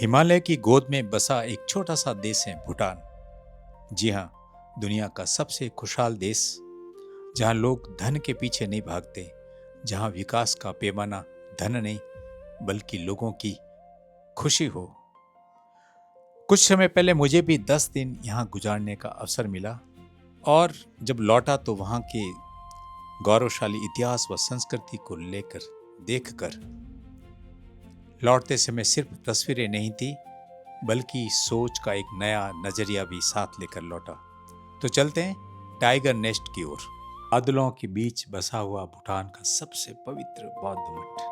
हिमालय की गोद में बसा एक छोटा सा देश है भूटान। जी हाँ, दुनिया का सबसे खुशहाल देश, जहाँ लोग धन के पीछे नहीं भागते, जहाँ विकास का पैमाना धन नहीं बल्कि लोगों की खुशी हो। कुछ समय पहले मुझे भी 10 दिन यहाँ गुजारने का अवसर मिला और जब लौटा तो वहाँ के गौरवशाली इतिहास व संस्कृति को लेकर देखकर लौटते समय सिर्फ तस्वीरें नहीं थी बल्कि सोच का एक नया नजरिया भी साथ लेकर लौटा। तो चलते हैं टाइगर नेस्ट की ओर। बादलों के बीच बसा हुआ भूटान का सबसे पवित्र बौद्ध मठ।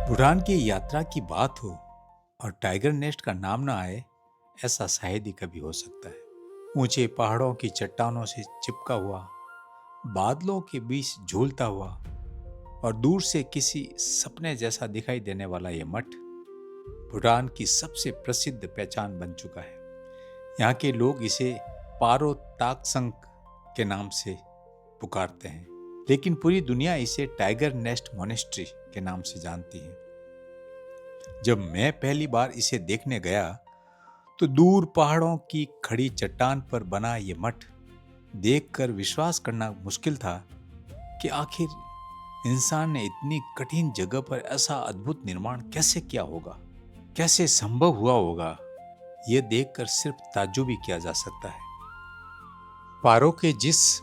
भूटान की यात्रा की बात हो और टाइगर नेस्ट का नाम ना आए, ऐसा शायद ही कभी हो सकता है। ऊंचे पहाड़ों की चट्टानों से चिपका हुआ, बादलों के बीच झूलता हुआ और दूर से किसी सपने जैसा दिखाई देने वाला यह मठ भूटान की सबसे प्रसिद्ध पहचान बन चुका है। यहाँ के लोग इसे पारो ताकसंग के नाम से पुकारते हैं, लेकिन पूरी दुनिया इसे टाइगर नेस्ट मोनेस्ट्री के नाम से जानती है। जब मैं पहली बार इसे देखने गया तो दूर पहाड़ों की खड़ी चट्टान पर बना ये मठ देखकर विश्वास करना मुश्किल था कि आखिर इंसान ने इतनी कठिन जगह पर ऐसा अद्भुत निर्माण कैसे किया होगा, कैसे संभव हुआ होगा। यह देखकर सिर्फ ताज्जुब ही किया जा सकता है। पारो के जिस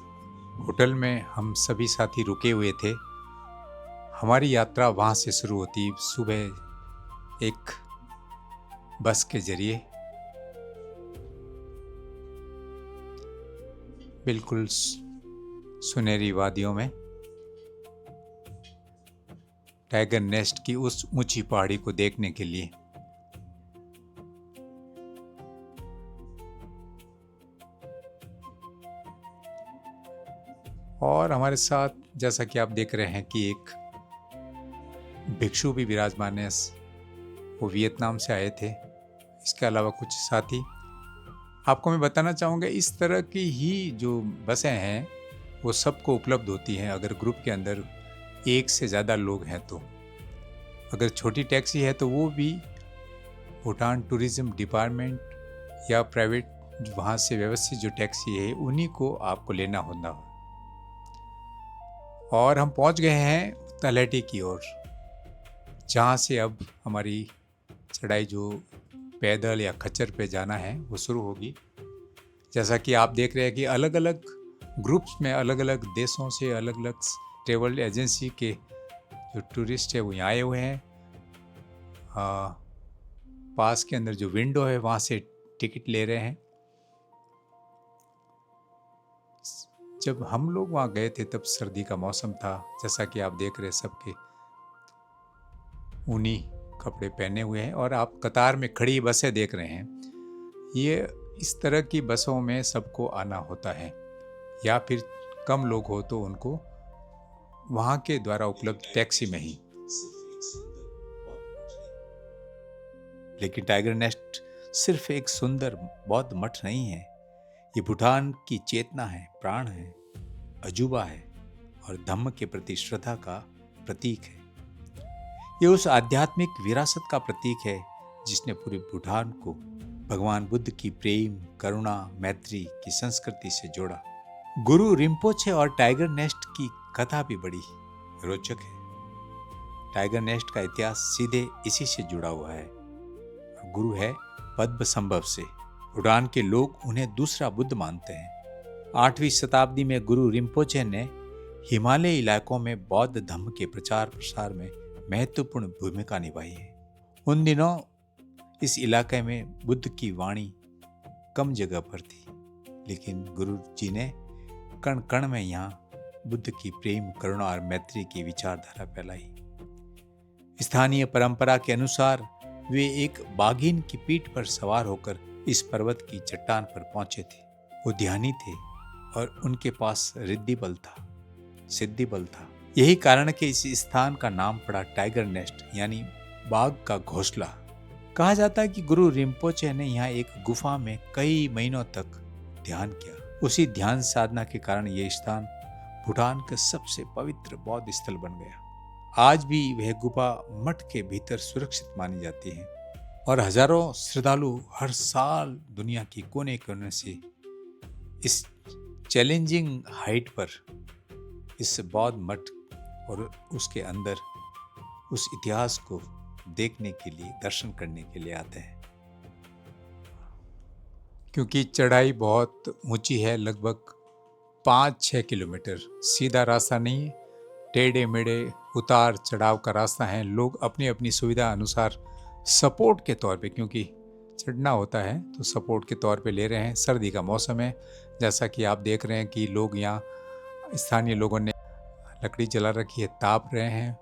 होटल में हम सभी साथी रुके हुए थे, हमारी यात्रा वहां से शुरू होती सुबह एक बस के जरिए बिल्कुल सुनहरी वादियों में टाइगर नेस्ट की उस ऊंची पहाड़ी को देखने के लिए। और हमारे साथ जैसा कि आप देख रहे हैं कि एक भिक्षु भी विराजमान है। वो वियतनाम से आए थे। इसके अलावा कुछ साथी। आपको मैं बताना चाहूँगा, इस तरह की ही जो बसें हैं वो सबको उपलब्ध होती हैं अगर ग्रुप के अंदर एक से ज़्यादा लोग हैं तो। अगर छोटी टैक्सी है तो वो भी भूटान टूरिज्म डिपार्टमेंट या प्राइवेट वहाँ से व्यवस्थित जो टैक्सी है उन्हीं को आपको लेना होता। और हम पहुँच गए हैं तलहटी की ओर, जहाँ से अब हमारी चढ़ाई जो पैदल या खच्चर पे जाना है वो शुरू होगी। जैसा कि आप देख रहे हैं कि अलग अलग ग्रुप्स में अलग अलग देशों से अलग अलग ट्रेवल एजेंसी के जो टूरिस्ट है वो यहाँ आए हुए हैं। पास के अंदर जो विंडो है वहाँ से टिकट ले रहे हैं। जब हम लोग वहाँ गए थे तब सर्दी का मौसम था। जैसा कि आप देख रहे हैं सबके ऊनी कपड़े पहने हुए हैं और आप कतार में खड़ी बसें देख रहे हैं। ये इस तरह की बसों में सबको आना होता है, या फिर कम लोग हो तो उनको वहाँ के द्वारा उपलब्ध टैक्सी में ही। लेकिन टाइगर नेस्ट सिर्फ एक सुंदर बौद्ध मठ नहीं है, ये भूटान की चेतना है, प्राण है, अजूबा है और धम्म के प्रति श्रद्धा का प्रतीक है। ये उस आध्यात्मिक विरासत का प्रतीक है जिसने पूरे भूटान को भगवान बुद्ध की प्रेम, करुणा, मैत्री की संस्कृति से जोड़ा। गुरु रिम्पोछे और टाइगर नेस्ट की कथा भी बड़ी रोचक है। टाइगर नेस्ट का इतिहास सीधे इसी से जुड़ा हुआ है। गुरु है पद्मसंभव से। भूटान के लोग उन्हें दूसरा बुद्ध मानते हैं। 8वीं शताब्दी में गुरु रिम्पोछे ने हिमालय इलाकों में बौद्ध धम्म के प्रचार प्रसार में महत्वपूर्ण भूमिका निभाई है। उन दिनों इस इलाके में बुद्ध की वाणी कम जगह पर थी, लेकिन गुरु जी ने कण कण में यहाँ बुद्ध की प्रेम, करुणा और मैत्री की विचारधारा फैलाई। स्थानीय परंपरा के अनुसार वे एक बाघिन की पीठ पर सवार होकर इस पर्वत की चट्टान पर पहुंचे थे। वो ध्यानी थे और उनके पास रिद्धि बल था, सिद्धि बल था। यही कारण कि इस स्थान का नाम पड़ा टाइगर नेस्ट, यानी बाघ का घोंसला। कहा जाता है कि गुरु रिम्पोचे ने यहाँ एक गुफा में कई महीनों तक ध्यान किया। उसी ध्यान साधना के कारण यह स्थान भूटान का सबसे पवित्र बौद्ध स्थल बन गया। आज भी वह गुफा मठ के भीतर सुरक्षित मानी जाती है और हजारों श्रद्धालु हर साल दुनिया की कोने कोने से इस चैलेंजिंग हाइट पर इस बौद्ध मठ और उसके अंदर उस इतिहास को देखने के लिए, दर्शन करने के लिए आते हैं। क्योंकि चढ़ाई बहुत ऊंची है, लगभग 5-6 किलोमीटर। सीधा रास्ता नहीं, टेढ़े मेढ़े उतार चढ़ाव का रास्ता है। लोग अपनी अपनी सुविधा अनुसार सपोर्ट के तौर पे, क्योंकि चढ़ना होता है तो सपोर्ट के तौर पे ले रहे हैं। सर्दी का मौसम है, जैसा कि आप देख रहे हैं कि लोग यहाँ, स्थानीय लोगों ने लकड़ी जला रखी है, ताप रहे हैं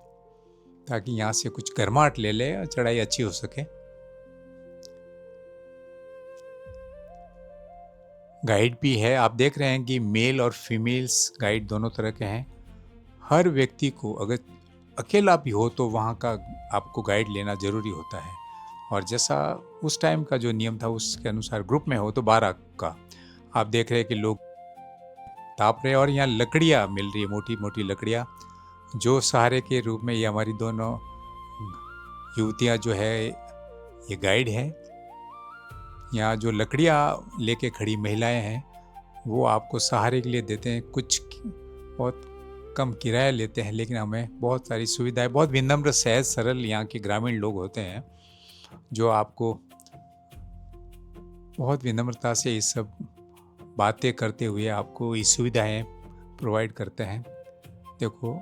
ताकि यहाँ से कुछ गर्माहट ले ले और चढ़ाई अच्छी हो सके। गाइड भी है, आप देख रहे हैं कि मेल और फीमेल्स गाइड दोनों तरह के हैं। हर व्यक्ति को, अगर अकेला भी हो तो वहाँ का आपको गाइड लेना जरूरी होता है। और जैसा उस टाइम का जो नियम था उसके अनुसार ग्रुप में हो तो 12 का। आप देख रहे हैं कि लोग ताप रहे हैं और यहाँ लकड़ियाँ मिल रही है, मोटी मोटी लकड़ियाँ, जो सहारे के रूप में। ये हमारी दोनों युवतियाँ जो है ये गाइड है। यहाँ जो लकड़ियाँ लेके खड़ी महिलाएं हैं वो आपको सहारे के लिए देते हैं। कुछ बहुत कम किराया लेते हैं, लेकिन हमें बहुत सारी सुविधाएं, बहुत विनम्र सहज सरल यहाँ के ग्रामीण लोग होते हैं जो आपको बहुत विनम्रता से ये सब बातें करते हुए आपको ये सुविधाएं प्रोवाइड करते हैं। देखो,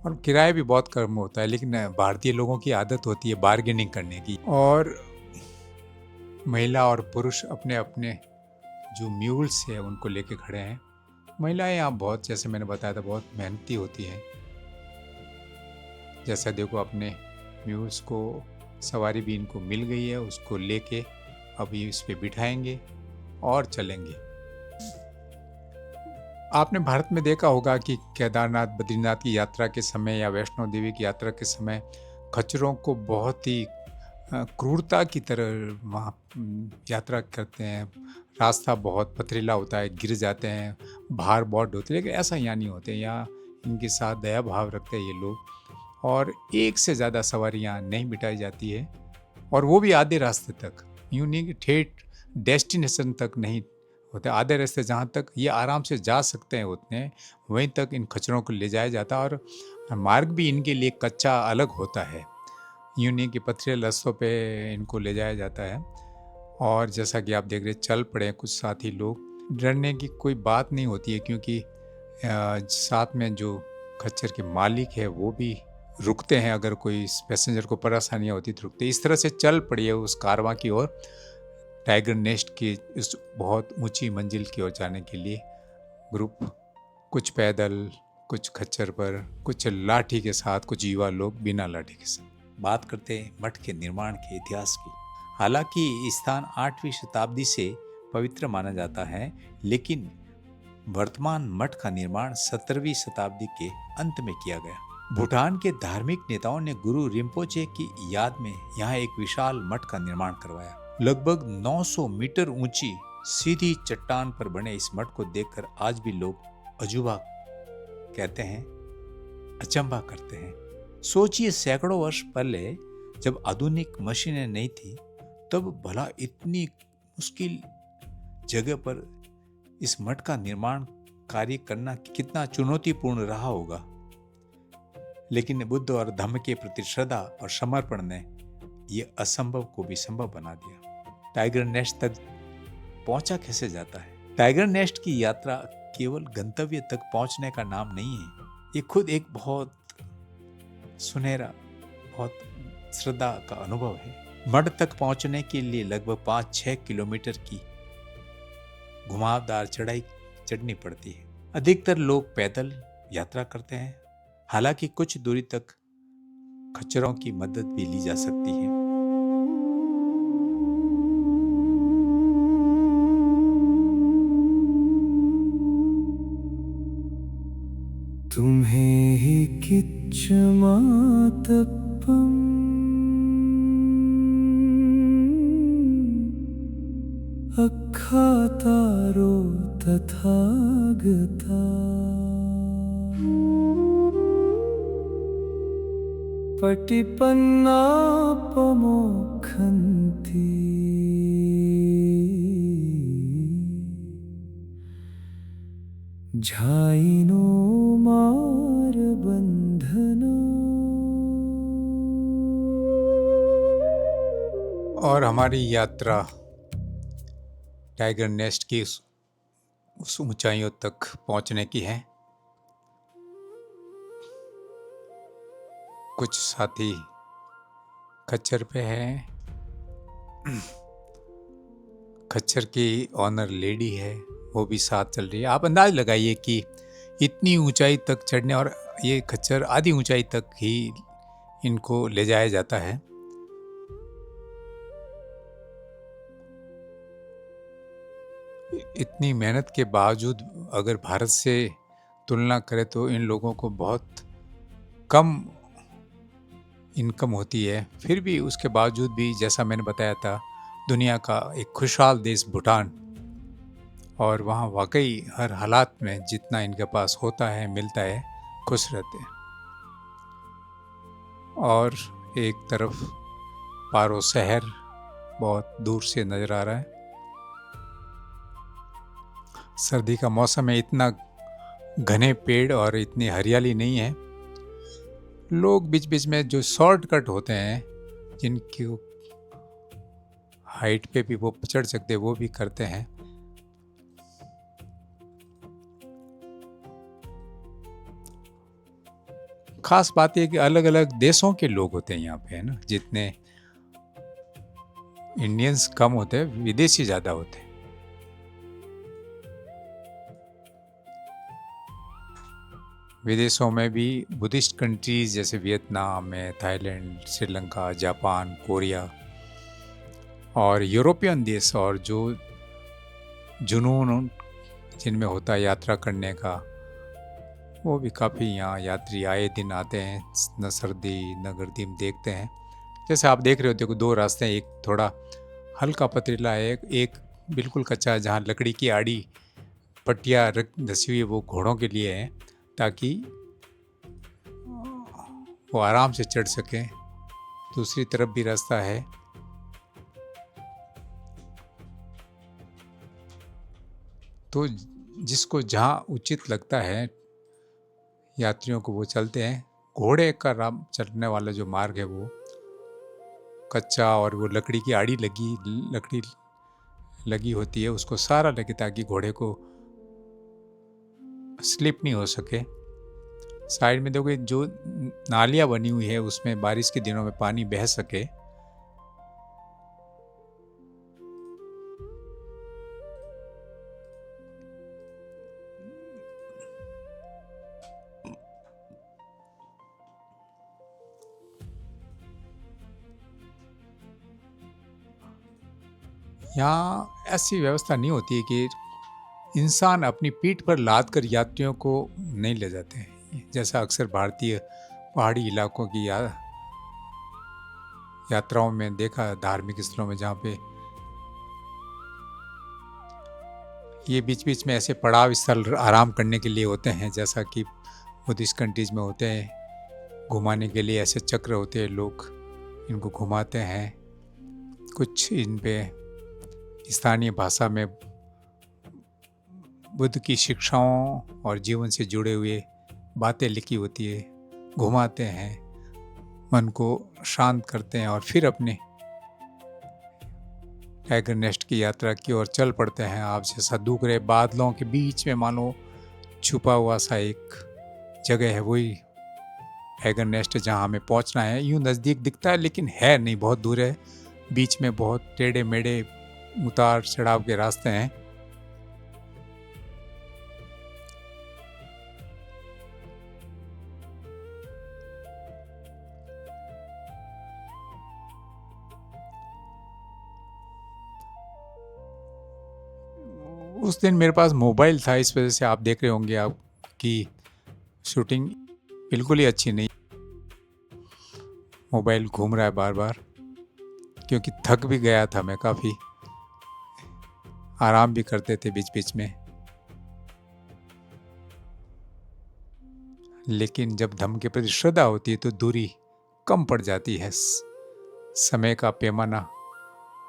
और किराया भी बहुत कम होता है, लेकिन भारतीय लोगों की आदत होती है बार्गेनिंग करने की। और महिला और पुरुष अपने अपने जो म्यूल्स है उनको लेके खड़े हैं। महिलाएं यहाँ बहुत, जैसे मैंने बताया था, बहुत मेहनती होती हैं। जैसा देखो, अपने म्यूल्स को सवारी भी इनको मिल गई है, उसको लेके अभी इस पे बिठाएंगे और चलेंगे। आपने भारत में देखा होगा कि केदारनाथ, बद्रीनाथ की यात्रा के समय या वैष्णो देवी की यात्रा के समय खच्चरों को बहुत ही क्रूरता की तरह वहाँ यात्रा करते हैं। रास्ता बहुत पथरीला होता है, गिर जाते हैं, भार बहुत होती है, लेकिन ऐसा यहाँ नहीं होते। यहाँ इनके साथ दया भाव रखते हैं ये लोग, और एक से ज़्यादा सवारियाँ नहीं बिठाई जाती है, और वो भी आधे रास्ते तक। यूँ नहीं कि ठेठ डेस्टिनेशन तक नहीं होते, आधे रास्ते जहाँ तक ये आराम से जा सकते हैं उतने, वहीं तक इन खच्चरों को ले जाया जाता है। और मार्ग भी इनके लिए कच्चा अलग होता है, यूँ नहीं कि पथरीले रास्तों पे इनको ले जाया जाता है। और जैसा कि आप देख रहे, चल पड़े कुछ साथी लोग। डरने की कोई बात नहीं होती है, क्योंकि साथ में जो खच्चर के मालिक है वो भी रुकते हैं। अगर कोई पैसेंजर को परेशानी होती तो रुकते। इस तरह से चल पड़ी है उस कारवां की ओर, टाइगर नेस्ट की उस बहुत ऊंची मंजिल की ओर जाने के लिए। ग्रुप कुछ पैदल, कुछ खच्चर पर, कुछ लाठी के साथ, कुछ युवा लोग बिना लाठी के साथ। बात करते हैं मठ के निर्माण के इतिहास की। हालांकि ये स्थान 8वीं शताब्दी से पवित्र माना जाता है, लेकिन वर्तमान मठ का निर्माण 17वीं शताब्दी के अंत में किया गया। भूटान के धार्मिक नेताओं ने गुरु रिम्पोचे की याद में यहाँ एक विशाल मठ का निर्माण करवाया। लगभग 900 मीटर ऊंची सीधी चट्टान पर बने इस मठ को देखकर आज भी लोग अजूबा कहते हैं, अचंभा करते हैं। सोचिए, सैकड़ों वर्ष पहले जब आधुनिक मशीनें नहीं थी, तब भला इतनी मुश्किल जगह पर इस मठ का निर्माण कार्य करना कितना चुनौतीपूर्ण रहा होगा। लेकिन बुद्ध और धम्म के प्रति श्रद्धा और समर्पण ने यह असंभव को भी संभव बना दिया। टाइगर नेस्ट तक पहुंचा कैसे जाता है? टाइगर नेस्ट की यात्रा केवल गंतव्य तक पहुंचने का नाम नहीं है, ये खुद एक बहुत सुनहरा, बहुत श्रद्धा का अनुभव है। मठ तक पहुंचने के लिए लगभग 5-6 किलोमीटर की घुमावदार चढ़ाई चढ़नी पड़ती है। अधिकतर लोग पैदल यात्रा करते हैं, हालांकि कुछ दूरी तक खच्चरों की मदद भी ली जा सकती है। तुम्हें ही किच्छ मात रूपम अख्यातारो तथागता पटिपन्नापमोक्षन्ति झाइनो मार बंधना। और हमारी यात्रा टाइगर नेस्ट की उस ऊंचाइयों तक पहुंचने की है। कुछ साथी खच्चर पे हैं। खच्चर की ऑनर लेडी है, वो भी साथ चल रही है। आप अंदाज लगाइए कि इतनी ऊंचाई तक चढ़ने, और ये खच्चर आधी ऊंचाई तक ही इनको ले जाया जाता है। इतनी मेहनत के बावजूद अगर भारत से तुलना करें तो इन लोगों को बहुत कम इनकम होती है। फिर भी उसके बावजूद भी, जैसा मैंने बताया था, दुनिया का एक खुशहाल देश भूटान, और वहाँ वाकई हर हालात में जितना इनके पास होता है, मिलता है, खुश रहते हैं। और एक तरफ पारो शहर बहुत दूर से नजर आ रहा है। सर्दी का मौसम है, इतना घने पेड़ और इतनी हरियाली नहीं है। लोग बीच बीच में जो शॉर्टकट होते हैं, जिनकी हाइट पे भी वो चढ़ सकते, वो भी करते हैं। खास बात यह कि अलग अलग देशों के लोग होते हैं यहाँ पे, है ना। जितने इंडियंस कम होते हैं, विदेशी ज्यादा होते हैं। विदेशों में भी बुद्धिस्ट कंट्रीज जैसे वियतनाम में, थाईलैंड, श्रीलंका, जापान, कोरिया, और यूरोपियन देश, और जो जुनून जिनमें होता है यात्रा करने का, वो भी काफ़ी यहाँ यात्री आए दिन आते हैं। न सर्दी न गर्दी में देखते हैं। जैसे आप देख रहे होते हो, दो रास्ते हैं, एक थोड़ा हल्का पथरीला है, एक बिल्कुल कच्चा है, जहाँ लकड़ी की आड़ी पट्टियाँ धसी हुई, वो घोड़ों के लिए है ताकि वो आराम से चढ़ सकें। दूसरी तरफ भी रास्ता है। तो जिसको जहाँ उचित लगता है यात्रियों को, वो चलते हैं। घोड़े का चलने वाला जो मार्ग है वो कच्चा, और वो लकड़ी की आड़ी लकड़ी लगी होती है, उसको सारा लगे ताकि घोड़े को स्लिप नहीं हो सके। साइड में देखोगे जो नालियाँ बनी हुई है, उसमें बारिश के दिनों में पानी बह सके। यहाँ ऐसी व्यवस्था नहीं होती है कि इंसान अपनी पीठ पर लाद कर यात्रियों को नहीं ले जाते हैं, जैसा अक्सर भारतीय पहाड़ी इलाकों की यात्राओं में देखा, धार्मिक स्थलों में, जहाँ पे ये बीच बीच में ऐसे पड़ाव स्थल आराम करने के लिए होते हैं, जैसा कि बुद्धिस्ट कंट्रीज में होते हैं। घुमाने के लिए ऐसे चक्र होते हैं, लोग इनको घुमाते हैं। कुछ इन पे स्थानीय भाषा में बुद्ध की शिक्षाओं और जीवन से जुड़े हुए बातें लिखी होती है। घुमाते हैं, मन को शांत करते हैं, और फिर अपने टाइगर नेस्ट की यात्रा की ओर चल पड़ते हैं। आप जैसा दुख रहे बादलों के बीच में मानो छुपा हुआ सा एक जगह है, वही टाइगर नेस्ट जहाँ हमें पहुँचना है। यूँ नज़दीक दिखता है लेकिन है नहीं, बहुत दूर है। बीच में बहुत टेढ़े मेढ़े उतार चढ़ाव के रास्ते हैं। उस दिन मेरे पास मोबाइल था, इस वजह से आप देख रहे होंगे आपकी शूटिंग बिल्कुल ही अच्छी नहीं। मोबाइल घूम रहा है बार बार, क्योंकि थक भी गया था मैं काफ़ी। आराम भी करते थे बीच बीच में, लेकिन जब धम्म के प्रति श्रद्धा होती है तो दूरी कम पड़ जाती है। समय का पैमाना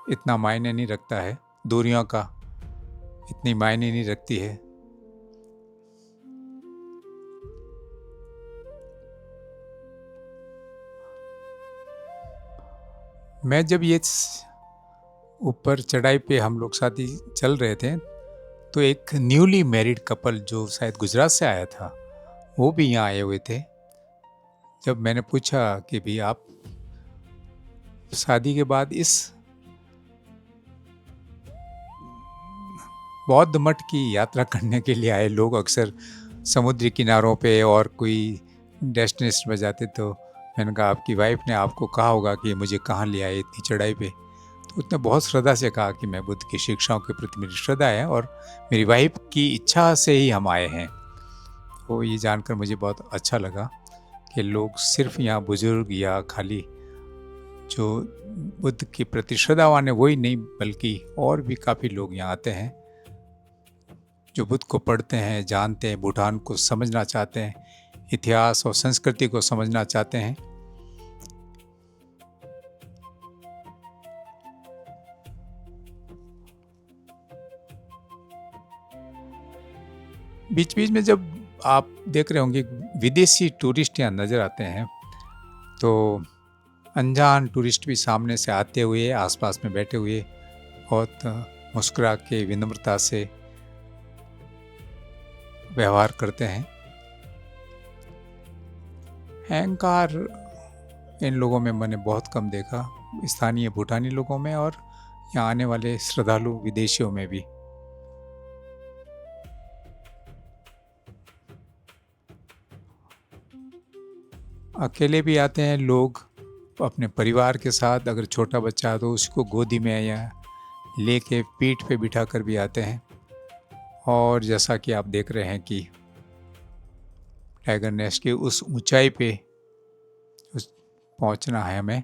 इतना मायने नहीं रखता है, दूरियों का इतनी मायने नहीं रखती है। मैं जब ये ऊपर चढ़ाई पे हम लोग साथ ही चल रहे थे, तो एक न्यूली मैरिड कपल जो शायद गुजरात से आया था, वो भी यहाँ आए हुए थे। जब मैंने पूछा कि भाई आप शादी के बाद इस बौद्ध मठ की यात्रा करने के लिए आए, लोग अक्सर समुद्री किनारों पे और कोई डेस्टिनेशन में जाते, तो मैंने कहा आपकी वाइफ ने आपको कहा होगा कि मुझे कहाँ ले आए इतनी चढ़ाई पे। तो उसने बहुत श्रद्धा से कहा कि मैं बुद्ध की शिक्षाओं के प्रति मेरी श्रद्धा है और मेरी वाइफ की इच्छा से ही हम आए हैं। तो ये जानकर मुझे बहुत अच्छा लगा कि लोग सिर्फ यहाँ बुजुर्ग या खाली जो बुद्ध के प्रति श्रद्धावान है वही नहीं, बल्कि और भी काफ़ी लोग यहाँ आते हैं जो बुद्ध को पढ़ते हैं, जानते हैं, भूटान को समझना चाहते हैं, इतिहास और संस्कृति को समझना चाहते हैं। बीच बीच में जब आप देख रहे होंगे विदेशी टूरिस्ट यहाँ नज़र आते हैं, तो अनजान टूरिस्ट भी सामने से आते हुए आसपास में बैठे हुए बहुत मुस्कुरा के विनम्रता से व्यवहार करते हैं। अहंकार इन लोगों में मैंने बहुत कम देखा, स्थानीय भूटानी लोगों में और यहाँ आने वाले श्रद्धालु विदेशियों में भी। अकेले भी आते हैं लोग अपने परिवार के साथ, अगर छोटा बच्चा है तो उसको गोदी में या लेके पीठ पे बिठा कर भी आते हैं। और जैसा कि आप देख रहे हैं कि टाइगर नेस्ट की उस ऊंचाई पे पहुंचना है हमें।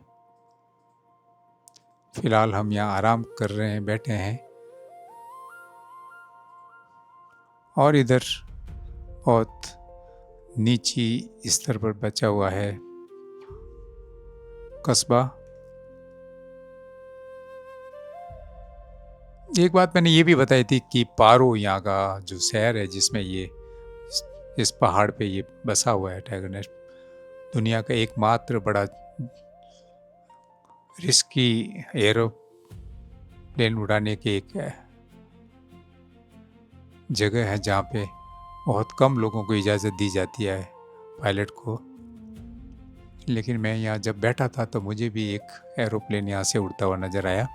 फिलहाल हम यहाँ आराम कर रहे हैं, बैठे हैं, और इधर बहुत नीची स्तर पर बचा हुआ है कस्बा। एक बात मैंने ये भी बताई थी कि पारो यहाँ का जो शहर है जिसमें ये इस पहाड़ पे ये बसा हुआ है टाइगर नेस्ट, दुनिया का एकमात्र बड़ा रिस्की एरोप्लेन उड़ाने की एक जगह है जहाँ पे बहुत कम लोगों को इजाज़त दी जाती है, पायलट को। लेकिन मैं यहाँ जब बैठा था तो मुझे भी एक एरोप्लेन यहाँ से उड़ता हुआ नज़र आया।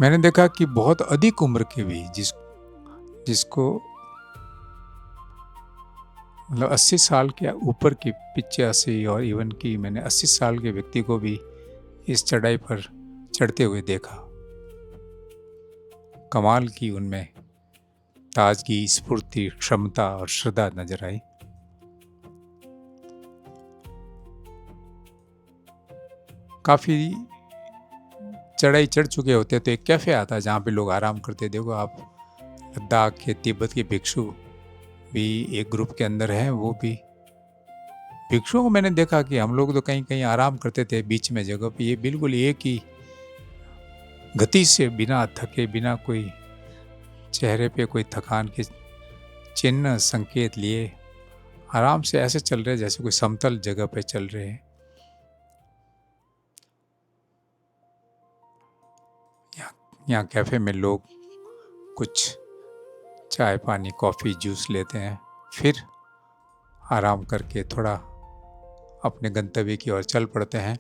मैंने देखा कि बहुत अधिक उम्र के भी जिसको मतलब 80 साल के ऊपर की 85 और इवन की मैंने 80 साल के व्यक्ति को भी इस चढ़ाई पर चढ़ते हुए देखा। कमाल की उनमें ताजगी, स्फूर्ति, क्षमता और श्रद्धा नजर आई। काफ़ी चढ़ाई चढ़ चुके होते तो एक कैफ़े आता जहाँ पे लोग आराम करते। देखो आप, लद्दाख के, तिब्बत के भिक्षु भी एक ग्रुप के अंदर हैं। वो भी भिक्षुओं को मैंने देखा कि हम लोग तो कहीं कहीं आराम करते थे बीच में जगह पे, ये बिल्कुल एक ही गति से, बिना थके, बिना कोई चेहरे पे कोई थकान के चिन्ह संकेत लिए आराम से ऐसे चल रहे जैसे कोई समतल जगह पे चल रहे हैं। यहाँ कैफ़े में लोग कुछ चाय पानी, कॉफ़ी, जूस लेते हैं, फिर आराम करके थोड़ा अपने गंतव्य की ओर चल पड़ते हैं।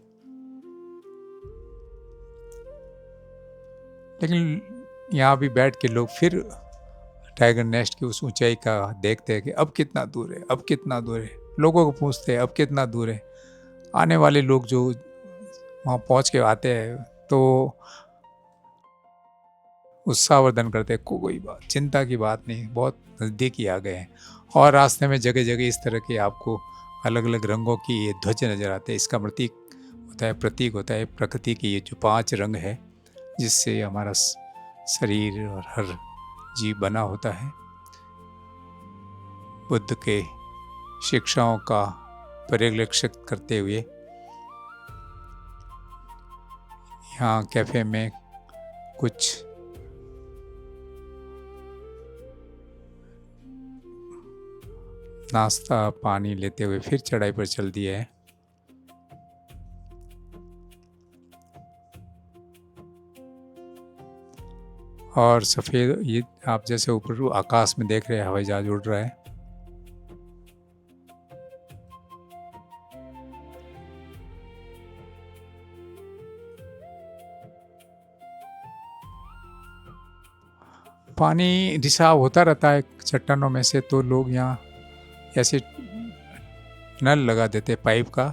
लेकिन यहाँ भी बैठ के लोग फिर टाइगर नेस्ट की उस ऊंचाई का देखते हैं कि अब कितना दूर है, अब कितना दूर है। लोगों को पूछते हैं अब कितना दूर है। आने वाले लोग जो वहाँ पहुँच के आते हैं तो उत्साहवर्धन करते हैं। कोई बात चिंता की बात नहीं, बहुत नज़दीक ही आ गए हैं। और रास्ते में जगह जगह इस तरह के आपको अलग अलग रंगों की ये ध्वज नज़र आते हैं। इसका प्रतीक होता है प्रकृति की ये जो 5 रंग है, जिससे हमारा शरीर और हर जीव बना होता है। बुद्ध के शिक्षाओं का परिलक्षित करते हुए यहाँ कैफे में कुछ नाश्ता पानी लेते हुए फिर चढ़ाई पर चल दिए है। और सफ़ेद ये आप जैसे ऊपर आकाश में देख रहे हैं, हवाई जहाज उड़ रहा है। पानी रिसाव होता रहता है चट्टानों में से, तो लोग यहाँ ऐसे नल लगा देते पाइप का,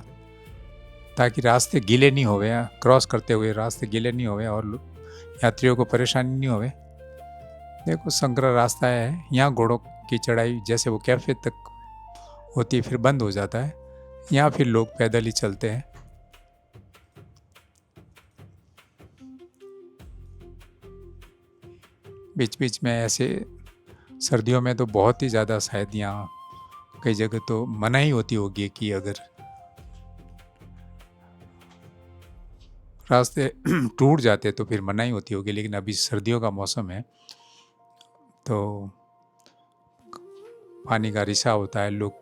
ताकि रास्ते गीले नहीं होवे, क्रॉस करते हुए रास्ते गीले नहीं होवे और यात्रियों को परेशानी नहीं होवे। देखो संकरा रास्ता है, यहाँ घोड़ों की चढ़ाई जैसे वो कैफे तक होती है फिर बंद हो जाता है। यहाँ फिर लोग पैदल ही चलते हैं। बीच बीच में ऐसे सर्दियों में तो बहुत ही ज़्यादा, शायद यहाँ कई जगह तो मनाही होती होगी कि अगर रास्ते टूट जाते तो फिर मनाही होती होगी, लेकिन अभी सर्दियों का मौसम है तो पानी का रिसाव होता है। लोग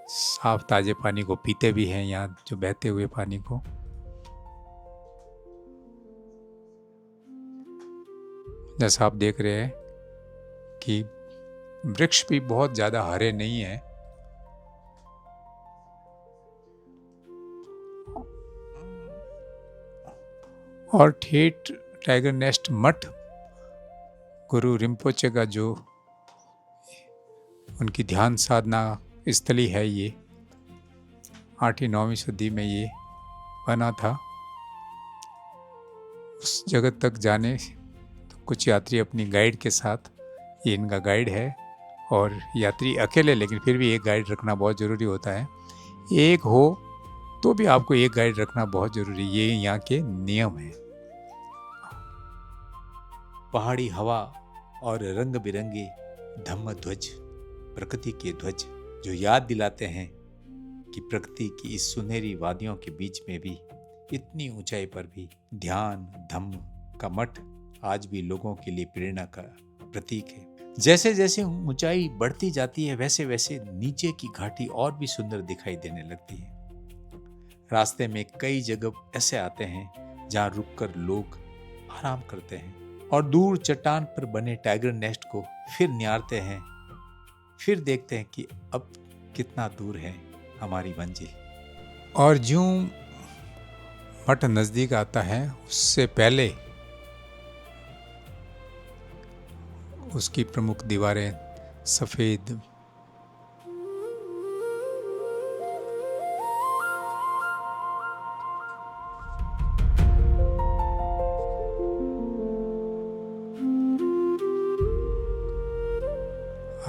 साफ ताज़े पानी को पीते भी हैं, यहाँ जो बहते हुए पानी को। जैसा आप देख रहे हैं कि वृक्ष भी बहुत ज़्यादा हरे नहीं हैं। और ठेठ टाइगर नेस्ट मठ गुरु रिम्पोचे का जो उनकी ध्यान साधना स्थली है, ये 8वीं-9वीं सदी में ये बना था। उस जगह तक जाने तो कुछ यात्री अपनी गाइड के साथ, ये इनका गाइड है, और यात्री अकेले, लेकिन फिर भी एक गाइड रखना बहुत ज़रूरी होता है। एक हो तो भी आपको एक गाइड रखना बहुत ज़रूरी, ये यहाँ के नियम है। पहाड़ी हवा और रंग बिरंगे धम्म ध्वज, प्रकृति के ध्वज, जो याद दिलाते हैं कि प्रकृति की इस सुनहरी वादियों के बीच में भी, इतनी ऊंचाई पर भी ध्यान धम्म का मठ आज भी लोगों के लिए प्रेरणा का प्रतीक है। जैसे जैसे ऊंचाई बढ़ती जाती है, वैसे वैसे नीचे की घाटी और भी सुंदर दिखाई देने लगती है। रास्ते में कई जगह ऐसे आते हैं जहां रुककर लोग आराम करते हैं और दूर चट्टान पर बने टाइगर नेस्ट को फिर निहारते हैं, फिर देखते हैं कि अब कितना दूर है हमारी मंजिल। और ज्यों मठ नज़दीक आता है, उससे पहले उसकी प्रमुख दीवारें सफ़ेद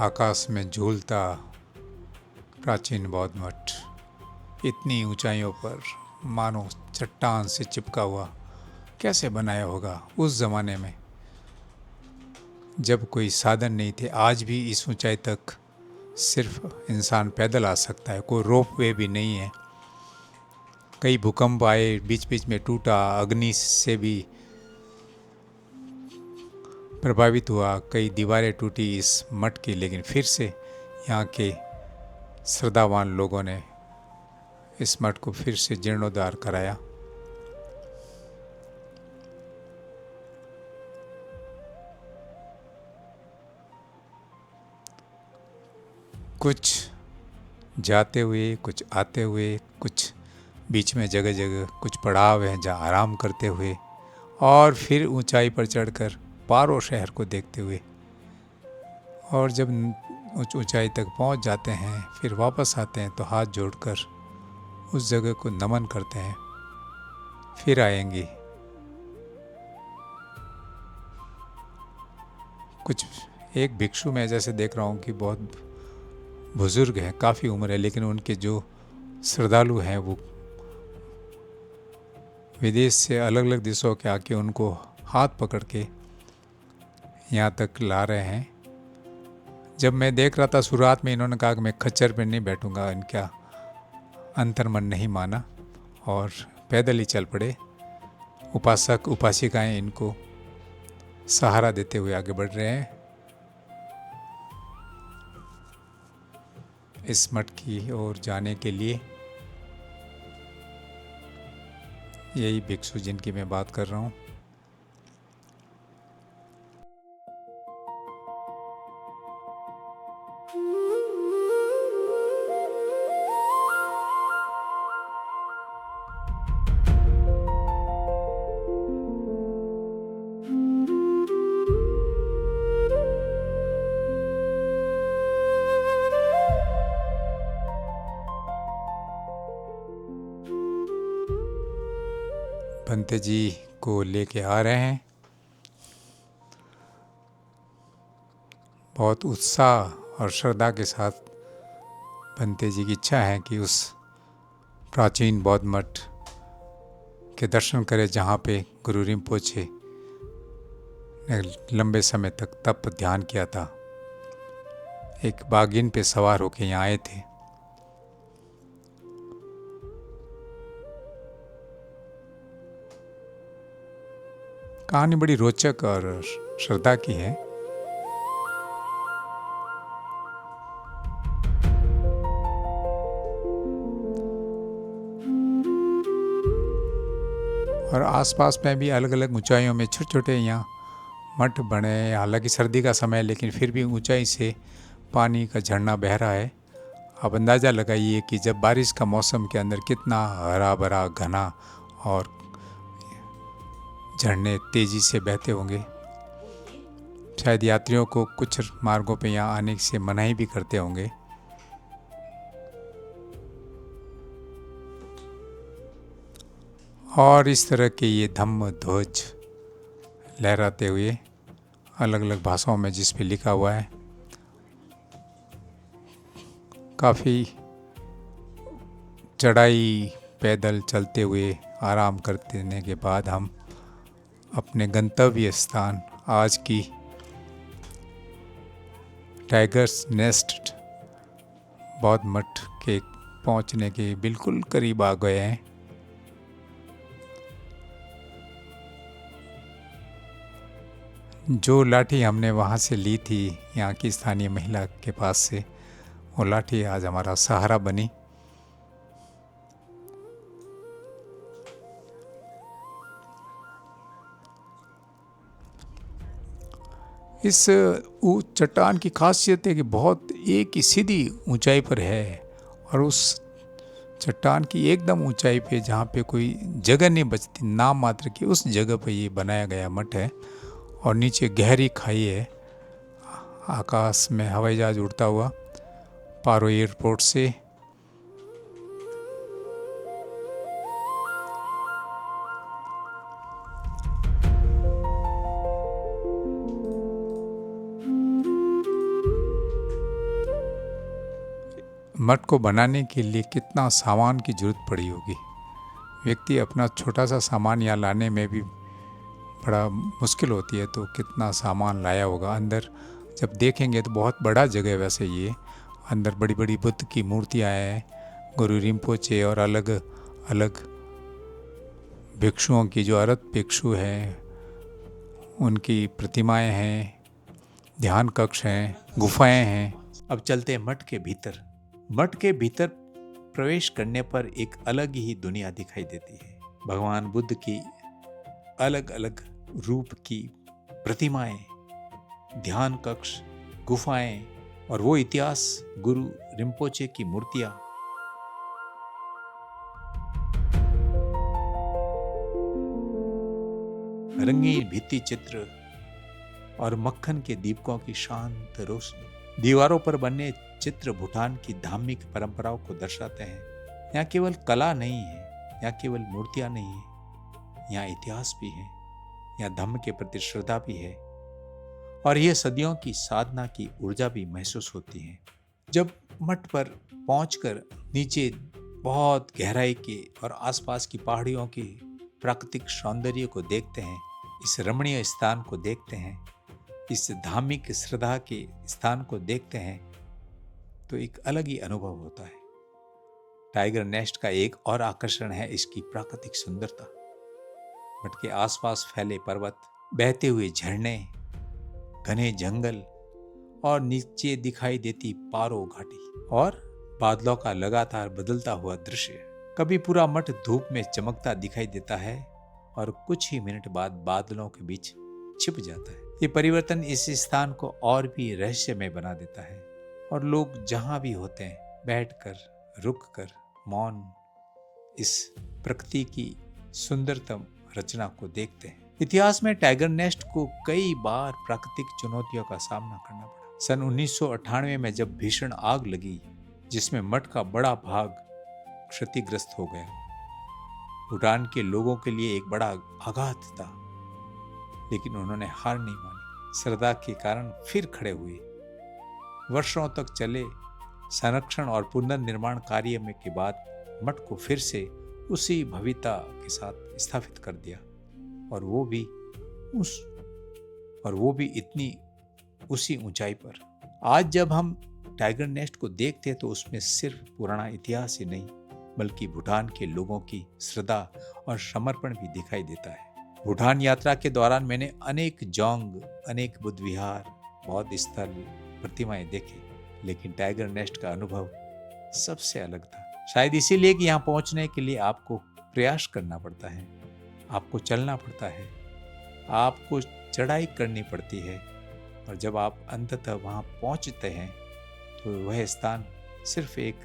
आकाश में झूलता प्राचीन बौद्ध मठ, इतनी ऊंचाइयों पर मानो चट्टान से चिपका हुआ, कैसे बनाया होगा उस ज़माने में जब कोई साधन नहीं थे। आज भी इस ऊंचाई तक सिर्फ इंसान पैदल आ सकता है, कोई रोप वे भी नहीं है। कई भूकंप आए, बीच बीच में टूटा, अग्नि से भी प्रभावित हुआ, कई दीवारें टूटी इस मठ की, लेकिन फिर से यहाँ के श्रद्धावान लोगों ने इस मठ को फिर से जीर्णोद्धार कराया। कुछ जाते हुए, कुछ आते हुए, कुछ बीच में जगह जगह कुछ पड़ाव हैं जहाँ आराम करते हुए, और फिर ऊंचाई पर चढ़कर पारो शहर को देखते हुए। और जब ऊंचाई तक पहुंच जाते हैं, फिर वापस आते हैं तो हाथ जोड़कर उस जगह को नमन करते हैं, फिर आएंगे। कुछ एक भिक्षु मैं जैसे देख रहा हूँ कि बहुत बुजुर्ग हैं, काफ़ी उम्र है, लेकिन उनके जो श्रद्धालु हैं वो विदेश से अलग अलग देशों के आके उनको हाथ पकड़ के यहाँ तक ला रहे हैं। जब मैं देख रहा था शुरुआत में इन्होंने कहा कि मैं खच्चर पे नहीं बैठूंगा, इनका अंतर्मन नहीं माना और पैदल ही चल पड़े। उपासक उपासिकाएं इनको सहारा देते हुए आगे बढ़ रहे हैं इस मठ की ओर जाने के लिए। यही भिक्षु जिनकी मैं बात कर रहा हूँ। पंत जी को लेके आ रहे हैं। बहुत उत्साह और श्रद्धा के साथ पंत जी की इच्छा है कि उस प्राचीन बौद्ध मठ के दर्शन करें जहाँ पे गुरु रिम्पोछे ने लंबे समय तक तप ध्यान किया था। एक बागिन पे सवार होके यहाँ आए थे। कहानी बड़ी रोचक और श्रद्धा की है। और आसपास में भी अलग अलग ऊंचाइयों में छोटे छोटे यहाँ मठ बने। हालांकि सर्दी का समय है, लेकिन फिर भी ऊंचाई से पानी का झरना बह रहा है। आप अंदाज़ा लगाइए कि जब बारिश का मौसम के अंदर कितना हरा भरा घना और झरने तेज़ी से बहते होंगे। शायद यात्रियों को कुछ मार्गों पे यहाँ आने से मनाही भी करते होंगे। और इस तरह के ये धम्म ध्वज लहराते हुए अलग अलग भाषाओं में जिस पे लिखा हुआ है। काफ़ी चढ़ाई पैदल चलते हुए आराम करने के बाद हम अपने गंतव्य स्थान आज की टाइगर्स नेस्ट बौद्ध मठ के पहुंचने के बिल्कुल करीब आ गए हैं। जो लाठी हमने वहाँ से ली थी यहाँ की स्थानीय महिला के पास से, वो लाठी आज हमारा सहारा बनी। इस चट्टान की खासियत है कि बहुत एक ही सीधी ऊंचाई पर है और उस चट्टान की एकदम ऊंचाई पे जहाँ पे कोई जगह नहीं बचती, नाम मात्र की, उस जगह पे ये बनाया गया मठ है। और नीचे गहरी खाई है। आकाश में हवाई जहाज उड़ता हुआ पारो एयरपोर्ट से मठ को बनाने के लिए कितना सामान की जरूरत पड़ी होगी। व्यक्ति अपना छोटा सा सामान यहाँ लाने में भी बड़ा मुश्किल होती है, तो कितना सामान लाया होगा। अंदर जब देखेंगे तो बहुत बड़ा जगह है। वैसे ये अंदर बड़ी बड़ी बुद्ध की मूर्तियाँ हैं, गुरु रिम्पोछे और अलग अलग भिक्षुओं की, जो अरत भिक्षु हैं उनकी प्रतिमाएं हैं, ध्यान कक्ष हैं, गुफाएं हैं। अब चलते हैं मठ के भीतर। मठ के भीतर प्रवेश करने पर एक अलग ही दुनिया दिखाई देती है। भगवान बुद्ध की अलग अलग रूप की प्रतिमाएं, ध्यान कक्ष, गुफाएं और वो इतिहास, गुरु रिम्पोछे की मूर्तियां। रंगीन भित्ति चित्र और मक्खन के दीपकों की शांत रोशनी। दीवारों पर बने चित्र भूटान की धार्मिक परंपराओं को दर्शाते हैं। यहाँ केवल कला नहीं है, यहाँ केवल मूर्तियां नहीं है, यहाँ इतिहास भी है, यहाँ धम्म के प्रति श्रद्धा भी है और यह सदियों की साधना की ऊर्जा भी महसूस होती है। जब मठ पर पहुंचकर नीचे बहुत गहराई के और आसपास की पहाड़ियों की प्राकृतिक सौंदर्य को देखते हैं, इस रमणीय स्थान को देखते हैं, इस धार्मिक श्रद्धा के स्थान को देखते हैं, तो एक अलग ही अनुभव होता है। टाइगर नेस्ट का एक और आकर्षण है इसकी प्राकृतिक सुंदरता। मठ के आसपास फैले पर्वत, बहते हुए झरने, घने जंगल और नीचे दिखाई देती पारो घाटी और बादलों का लगातार बदलता हुआ दृश्य। कभी पूरा मठ धूप में चमकता दिखाई देता है और कुछ ही मिनट बाद बादलों के बीच छिप जाता है। ये परिवर्तन इस स्थान को और भी रहस्यमय बना देता है और लोग जहां भी होते हैं बैठकर, रुककर, मौन इस प्रकृति की सुंदरतम रचना को देखते हैं। इतिहास में टाइगर नेस्ट को कई बार प्राकृतिक चुनौतियों का सामना करना पड़ा। सन 1998 में जब भीषण आग लगी जिसमें मठ का बड़ा भाग क्षतिग्रस्त हो गया, भूटान के लोगों के लिए एक बड़ा आघात था, लेकिन उन्होंने हार नहीं मानी। श्रद्धा के कारण फिर खड़े हुए। वर्षों तक चले संरक्षण और पुनर्निर्माण कार्य में के बाद मठ को फिर से उसी भव्यता के साथ स्थापित कर दिया और वो भी इतनी उसी ऊंचाई पर। आज जब हम टाइगर नेस्ट को देखते हैं तो उसमें सिर्फ पुराना इतिहास ही नहीं बल्कि भूटान के लोगों की श्रद्धा और समर्पण भी दिखाई देता है। भूटान यात्रा के दौरान मैंने अनेक जोंग, अनेक बुद्ध विहार, बौद्ध स्थल, प्रतिमाएं देखे, लेकिन टाइगर नेस्ट का अनुभव सबसे अलग था। शायद इसीलिए कि यहाँ पहुँचने के लिए आपको प्रयास करना पड़ता है, आपको चलना पड़ता है, आपको चढ़ाई करनी पड़ती है, और जब आप अंततः वहाँ पहुँचते हैं तो वह स्थान सिर्फ एक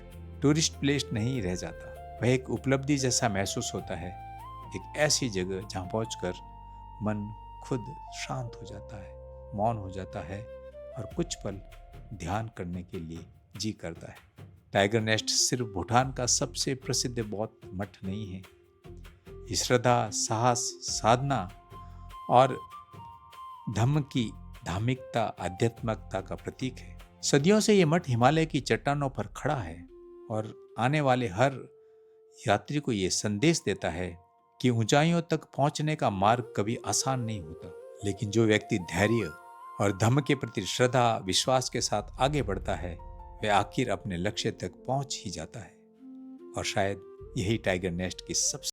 टूरिस्ट प्लेस नहीं रह जाता, वह एक उपलब्धि जैसा महसूस होता है। एक ऐसी जगह जहाँ पहुँचकर मन खुद शांत हो जाता है, मौन हो जाता है और कुछ पल ध्यान करने के लिए जी करता है। टाइगर नेस्ट सिर्फ भूटान का सबसे प्रसिद्ध बौद्ध मठ नहीं है, ये श्रद्धा, साहस, साधना और धम्म की धार्मिकता, आध्यात्मिकता का प्रतीक है। सदियों से ये मठ हिमालय की चट्टानों पर खड़ा है और आने वाले हर यात्री को ये संदेश देता है कि ऊंचाइयों तक पहुंचने का मार्ग कभी आसान नहीं होता, लेकिन जो व्यक्ति धैर्य और धम्म के प्रति श्रद्धा, विश्वास के साथ आगे बढ़ता है वह आखिर अपने लक्ष्य तक पहुंच ही जाता है। और शायद यही टाइगर नेस्ट की सबसे